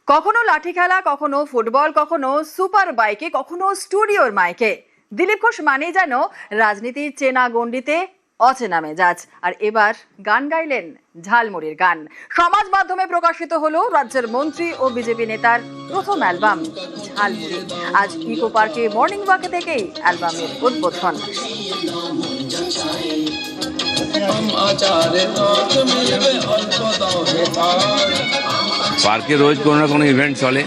কখনো লাঠি খেলা, কখনো ফুটবল, কখনো সুপার বাইকে, কখনো স্টুডিওর মাইকে। দিলীপ ঘোষ মানে যেন রাজনীতির চেনা গণ্ডিতে অচেনা মেজাজ। আর এবার গান গাইলেন ঝালমুড়ির গান। সমাজ মাধ্যমে প্রকাশিত হলো রাজ্যের মন্ত্রী ও বিজেপি নেতার প্রথম অ্যালবাম ঝালমুড়ি। আজ ইকো পার্কে মর্নিং ওয়াকে থেকেই অ্যালবামের উদ্বোধন। পার্কে রোজ কোনো না কোনো ইভেন্ট চলে,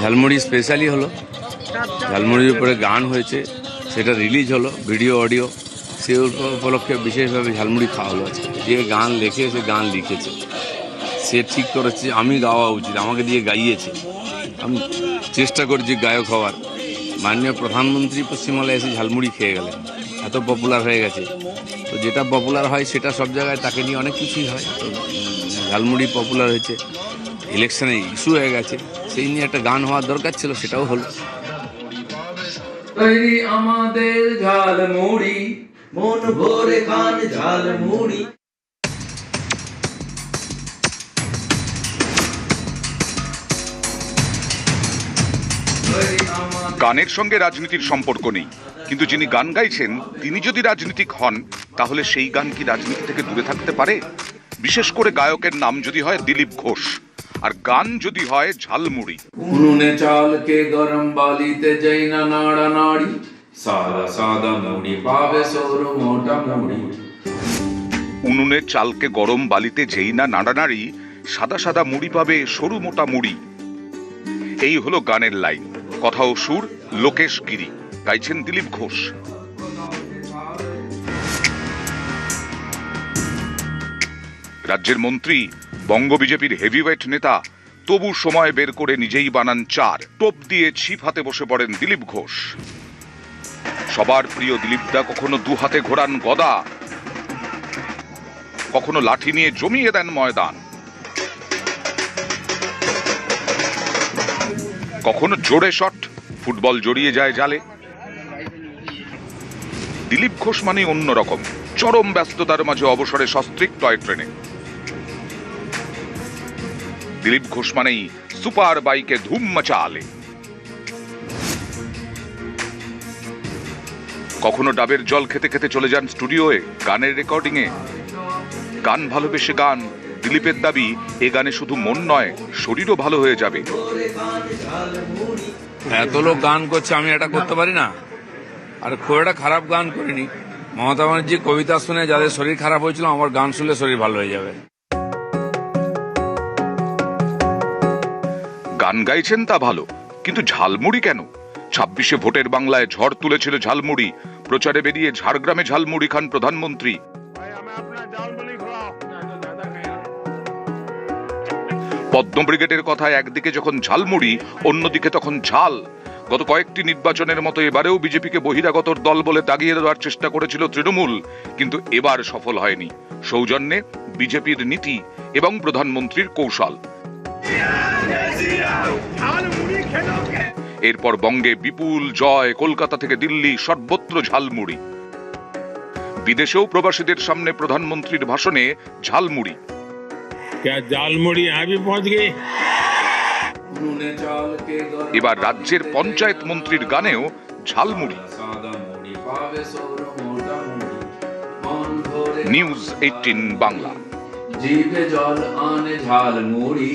ঝালমুড়ি স্পেশালি হলো। ঝালমুড়ির উপরে গান হয়েছে, সেটা রিলিজ হলো ভিডিও অডিও। সে উপলক্ষে বিশেষভাবে ঝালমুড়ি খাওয়া হলো। যে গান লেখে সে গান লিখেছে, সে ঠিক করেছে আমি গাওয়া উচিত, আমাকে দিয়ে গাইয়েছে। আমি চেষ্টা করছি গায়ক হওয়ার। মাননীয় প্রধানমন্ত্রী পশ্চিমবাংলায় এসে ঝালমুড়ি খেয়ে গেলেন, এত পপুলার হয়ে গেছে। তো যেটা পপুলার হয় সেটা সব জায়গায় তাকে নিয়ে অনেক কিছুই হয়। তো ঝালমুড়ি পপুলার হয়েছে, ইলেকশনে ইস্যু হয়ে গেছে, সেই নিয়ে একটা গান হওয়ার দরকার ছিল, সেটাও হলো। আমাদের ঝালমুড়ি, মন ভরে খান ঝালমুড়ি। গানের সঙ্গে রাজনীতির সম্পর্ক নেই, কিন্তু যিনি গান গাইছেন তিনি যদি রাজনীতিক হন, তাহলে সেই গান কি রাজনীতি থেকে দূরে থাকতে পারে? বিশেষ করে গায়কের নাম যদি হয় দিলীপ ঘোষ, আর গান যদি হয় ঝালমুড়ি। উনুনে চালকে গরম বালিতে যাই না নাড়া নাড়ি, সাদা সাদা মুড়ি পাবে সরু মোটা মুড়ি। উনুনে চালকে গরম বালিতে যেই না নাড়ানাড়ি, সাদা সাদা মুড়ি পাবে সরু মোটা মুড়ি। এই হলো গানের লাইন। কথা ও সুর লোকেশ গিরি, গাইছেন দিলীপ ঘোষ। রাজ্যের মন্ত্রী, বঙ্গ বিজেপির হেভিওয়েট নেতা, তবু সময় বের করে নিজেই বানান চার। টোপ দিয়ে ছিপ হাতে বসে পড়েন দিলীপ ঘোষ। সবার প্রিয় দিলীপদা কখনো দু হাতে ঘোরান গদা, কখনো লাঠি নিয়ে জমিয়ে দেন ময়দান, কখনো জোরে শট, ফুটবল জড়িয়ে যায় জালে। দিলীপ ঘোষ মানে অন্যরকম, চরম ব্যস্ততার মাঝে অবসরে সস্ত্রীক টয় ট্রেনে। দিলীপ ঘোষ মানেই সুপার বাইকে ধুম মচালে। কখনো ডাবের জল খেতে খেতে চলে যান স্টুডিওয়ে গানের রেকর্ডিং এ। গান ভালোবেসে গান, দিলীপের দাবি এ গানে শুধু মন নয়, শরীরও ভালো হয়ে যাবে। এত লোক গান করছে, আমি এটা করতে পারি না? আর খুব একটা খারাপ গান করিনি। মমতা ব্যানার্জি কবিতা শুনে যাদের শরীর খারাপ হয়েছিল, আমার গান শুনলে শরীর ভালো হয়ে যাবে। গান গাইছেন তা ভালো, কিন্তু ঝালমুড়ি কেন? 26শে ভোটের বাংলায় ঝড় তুলেছিল ঝালমুড়ি। প্রচারে বেরিয়ে ঝাড়গ্রামে ঝালমুড়ি খান প্রধানমন্ত্রী। পদ্ম ব্রিগেডের কথায় একদিকে যখন ঝালমুড়ি, অন্যদিকে তখন ঝাল। গত কয়েকটি নির্বাচনের মতো এবারেও বিজেপিকে বহিরাগতর দল বলে দাগিয়ে দেওয়ার চেষ্টা করেছিল তৃণমূল, কিন্তু এবার সফল হয়নি। সৌজন্যে বিজেপির নীতি এবং প্রধানমন্ত্রীর কৌশল। এরপর বঙ্গে বিপুল জয়, কলকাতা থেকে দিল্লি সর্বত্র ঝালমুড়ি। বিদেশেও প্রবাসীদের সামনে প্রধানমন্ত্রীর ভাষণে ঝালমুড়ি। ঝালমুড়ি পৌঁছ গিয়ে এবার রাজ্যের পঞ্চায়েত মন্ত্রীর গানেও ঝালমুড়ি। নিউজ 18 বাংলা। জিভে জল আনে ঝালমুড়ি।